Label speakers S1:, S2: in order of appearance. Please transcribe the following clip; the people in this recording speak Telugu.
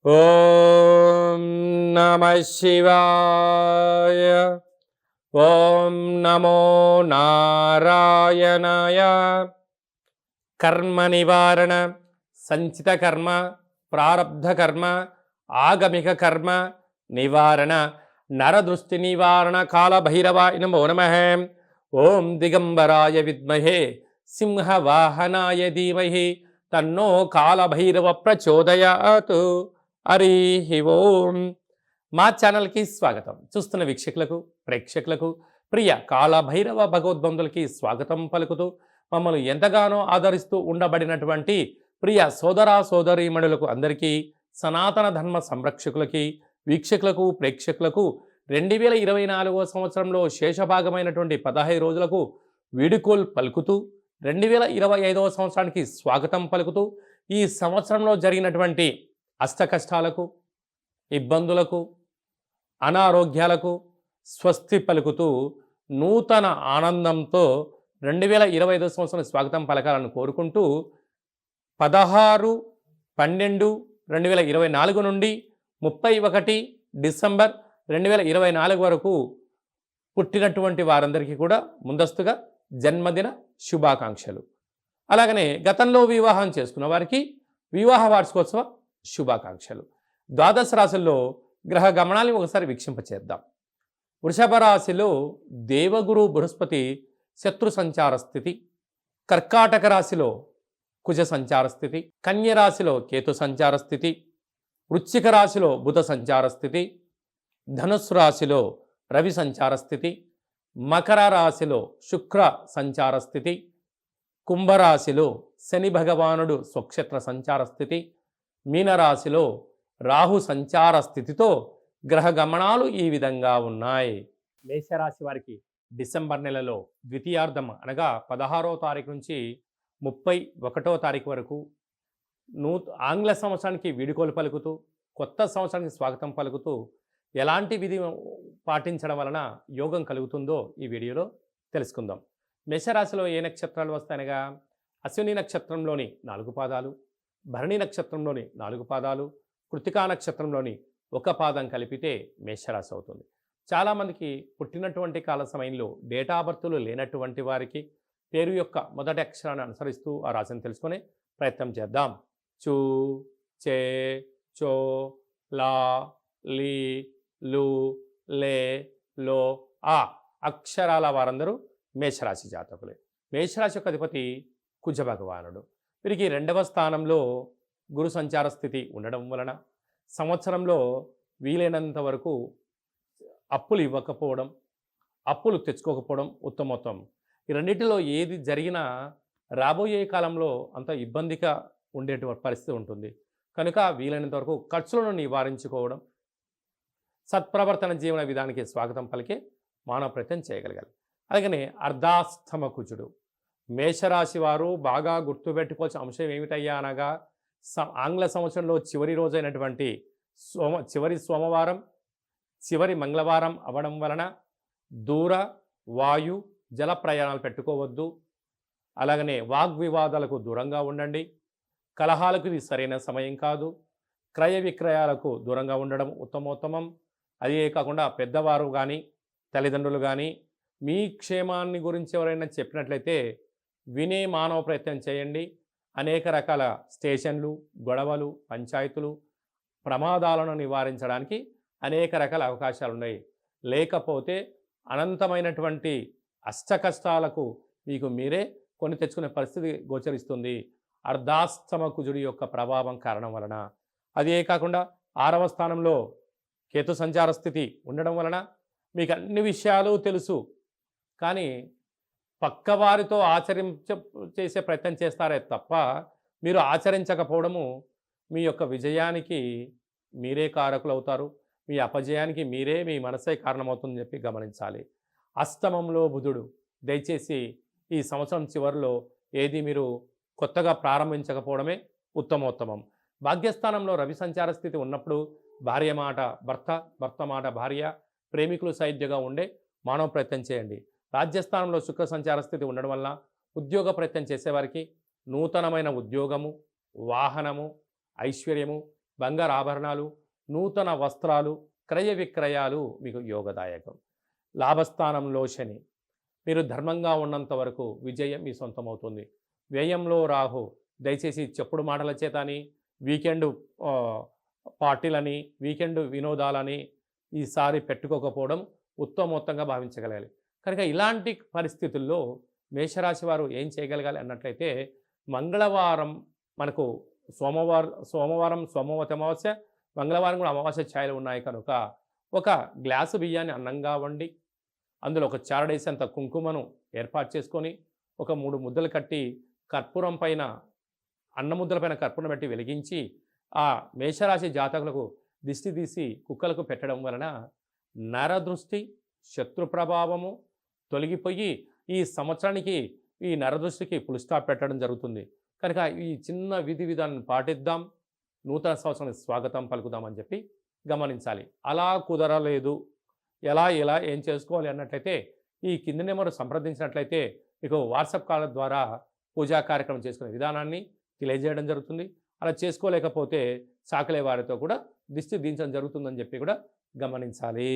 S1: ఓం నమః శివాయ. ఓం నమో నారాయణాయ. కర్మ నివారణ, సంచిత కర్మ, ప్రారబ్ధ కర్మ, ఆగమిక కర్మ నివారణ, నరదృష్టి నివారణ కాళభైరవాయ నమో నమః. ఓం దిగంబరాయ విద్మహే సింహవాహనాయ ధీమహి తన్నో కాళభైరవ ప్రచోదయాత్. హరి ఓం. మా ఛానల్కి స్వాగతం. చూస్తున్న వీక్షకులకు, ప్రేక్షకులకు, ప్రియ కాళభైరవ భగవద్బంధులకి స్వాగతం పలుకుతూ మమ్మల్ని ఎంతగానో ఆదరిస్తూ ఉండబడినటువంటి ప్రియ సోదరా సోదరీమణులకు అందరికీ, సనాతన ధర్మ సంరక్షకులకి, వీక్షకులకు, ప్రేక్షకులకు 2024 సంవత్సరంలో శేషభాగమైనటువంటి 15 రోజులకు వీడుకోల్ పలుకుతూ 2025 సంవత్సరానికి స్వాగతం పలుకుతూ ఈ సంవత్సరంలో జరిగినటువంటి అష్టకష్టాలకు, ఇబ్బందులకు, అనారోగ్యాలకు స్వస్తి పలుకుతూ నూతన ఆనందంతో 2025 సంవత్సరం స్వాగతం పలకాలను కోరుకుంటూ 16/12/2024 నుండి 31 డిసెంబర్ 2024 వరకు పుట్టినటువంటి వారందరికీ కూడా ముందస్తుగా జన్మదిన శుభాకాంక్షలు. అలాగనే గతంలో వివాహం చేసుకున్న వారికి వివాహ వార్షికోత్సవ శుభాకాంక్షలు. ద్వాదశ రాశుల్లో గ్రహ గమనాన్ని ఒకసారి వీక్షింపచేద్దాం. వృషభ రాశిలో దేవగురు బృహస్పతి శత్రు సంచార స్థితి, కర్కాటక రాశిలో కుజ సంచార స్థితి, కన్య రాశిలో కేతు సంచార స్థితి, వృశ్చిక రాశిలో బుధ సంచార స్థితి, ధనుస్సు రాశిలో రవి సంచార స్థితి, మకర రాశిలో శుక్ర సంచార స్థితి, కుంభరాశిలో శని భగవానుడు స్వక్షేత్ర సంచార స్థితి, మీనరాశిలో రాహు సంచార స్థితితో గ్రహ గమనాలు ఈ విధంగా ఉన్నాయి. మేషరాశి వారికి డిసెంబర్ నెలలో ద్వితీయార్థం అనగా 16వ తారీఖు నుంచి 31వ తారీఖు వరకు ఆంగ్ల సంవత్సరానికి వీడుకోలు పలుకుతూ, కొత్త సంవత్సరానికి స్వాగతం పలుకుతూ ఎలాంటి విధి పాటించడం వలన యోగం కలుగుతుందో ఈ వీడియోలో తెలుసుకుందాం. మేషరాశిలో ఏ నక్షత్రాలు వస్తాయనగా అశ్విని నక్షత్రంలోని 4 పాదాలు, భరణి నక్షత్రంలోని 4 పాదాలు, కృతికా నక్షత్రంలోని 1 పాదం కలిపితే మేషరాశి అవుతుంది. చాలామందికి పుట్టినటువంటి కాల సమయంలో డేటా బర్తులు లేనటువంటి వారికి పేరు యొక్క మొదటి అక్షరాన్ని అనుసరిస్తూ ఆ రాశిని తెలుసుకునే ప్రయత్నం చేద్దాం. చూ, చే, చో, లా, లీ, లు, లే, లో, ఆ అక్షరాల వారందరూ మేషరాశి జాతకులే. మేషరాశి యొక్క అధిపతి కుజ భగవానుడు. వీరికి 2వ స్థానంలో గురు సంచార స్థితి ఉండడం వలన సంవత్సరంలో వీలైనంత వరకు అప్పులు ఇవ్వకపోవడం, అప్పులు తెచ్చుకోకపోవడం ఉత్తమోత్తం. ఈ రెండింటిలో ఏది జరిగినా రాబోయే కాలంలో అంత ఇబ్బందిగా ఉండేటువంటి పరిస్థితి ఉంటుంది. కనుక వీలైనంత వరకు ఖర్చులను నివారించుకోవడం, సత్ప్రవర్తన జీవన విధానానికి స్వాగతం పలికే మానవ ప్రయత్నం చేయగలగాలి. అలాగనే అర్ధాష్టమ కుజుడు. మేషరాశి వారు బాగా గుర్తుపెట్టుకోవాల్సిన అంశం ఏమిటయ్యా అనగా ఆంగ్ల సంవత్సరంలో చివరి రోజైనటువంటి చివరి సోమవారం, చివరి మంగళవారం అవ్వడం వలన దూర, వాయు, జల ప్రయాణాలు పెట్టుకోవద్దు. అలాగనే వాగ్వివాదాలకు దూరంగా ఉండండి. కలహాలకు ఇది సరైన సమయం కాదు. క్రయ విక్రయాలకు దూరంగా ఉండడం ఉత్తమోత్తమం. అదే కాకుండా పెద్దవారు కానీ, తల్లిదండ్రులు కానీ మీ క్షేమాన్ని గురించి ఎవరైనా చెప్పినట్లయితే వినే మానవ ప్రయత్నం చేయండి. అనేక రకాల స్టేషన్లు, గొడవలు, పంచాయతీలు, ప్రమాదాలను నివారించడానికి అనేక రకాల అవకాశాలు ఉన్నాయి. లేకపోతే అనంతమైనటువంటి అష్టకష్టాలకు మీకు మీరే కొని తెచ్చుకునే పరిస్థితి గోచరిస్తుంది అర్ధాష్టమ కుజుడి యొక్క ప్రభావం కారణం వలన. అదే కాకుండా 6వ స్థానంలో కేతు సంచార స్థితి ఉండడం వలన మీకు అన్ని విషయాలు తెలుసు, కానీ పక్కవారితో చేసే ప్రయత్నం చేస్తారే తప్ప మీరు ఆచరించకపోవడము మీ యొక్క విజయానికి మీరే కారకులు అవుతారు. మీ అపజయానికి మీరే, మీ మనసే కారణమవుతుందని చెప్పి గమనించాలి. అష్టమంలో బుధుడు. దయచేసి ఈ సంవత్సరం చివరిలో ఏది మీరు కొత్తగా ప్రారంభించకపోవడమే ఉత్తమోత్తమం. భాగ్యస్థానంలో రవి సంచార స్థితి ఉన్నప్పుడు భార్య మాట భర్త, భర్త మాట భార్య, ప్రేమికులు సైద్యంగా ఉండే మానవ ప్రయత్నం చేయండి. రాజ్యస్థానంలో శుక్ర సంచార స్థితి ఉండడం వల్ల ఉద్యోగ ప్రయత్నం చేసేవారికి నూతనమైన ఉద్యోగము, వాహనము, ఐశ్వర్యము, బంగారు ఆభరణాలు, నూతన వస్త్రాలు, క్రయ విక్రయాలు మీకు యోగదాయకం. లాభస్థానంలో శని, మీరు ధర్మంగా ఉన్నంత వరకు విజయం మీ సొంతమవుతుంది. వ్యయంలో రాహు, దయచేసి చెప్పుడు మాటల చేతని, వీకెండ్ పార్టీలని, వీకెండ్ వినోదాలని ఈసారి పెట్టుకోకపోవడం ఉత్తమోత్తంగా భావించగలగాలి. కనుక ఇలాంటి పరిస్థితుల్లో మేషరాశి వారు ఏం చేయగలగాలి అన్నట్లయితే, మంగళవారం మనకు సోమవారం సోమవతి అమావాస్య, మంగళవారం కూడా అమావాస్య ఛాయలు ఉన్నాయి కనుక ఒక గ్లాసు బియ్యాన్ని అన్నంగా వండి అందులో ఒక చారడేసంత కుంకుమను ఏర్పాటు చేసుకొని ఒక 3 ముద్దలు కట్టి కర్పూరం పైన అన్న ముద్దల పైన కర్పూరం పెట్టి వెలిగించి ఆ మేషరాశి జాతకులకు దిష్టి తీసి కుక్కలకు పెట్టడం వలన నరదృష్టి శత్రు ప్రభావము తొలగిపోయి ఈ సంవత్సరానికి ఈ నరదృష్టికి ఫుల్ స్టాప్ పెట్టడం జరుగుతుంది. కనుక ఈ చిన్న విధి విధానాన్ని పాటిద్దాం, నూతన సంవత్సరానికి స్వాగతం పలుకుదామని చెప్పి గమనించాలి. అలా కుదరలేదు, ఎలా ఏం చేసుకోవాలి అన్నట్లయితే ఈ కింది నెంబర్ సంప్రదించినట్లయితే మీకు వాట్సాప్ కాల్ ద్వారా పూజా కార్యక్రమం చేసుకునే విధానాన్ని తెలియజేయడం జరుగుతుంది. అలా చేసుకోలేకపోతే సాకలే వారితో కూడా దిష్టి దించడం జరుగుతుందని చెప్పి కూడా గమనించాలి.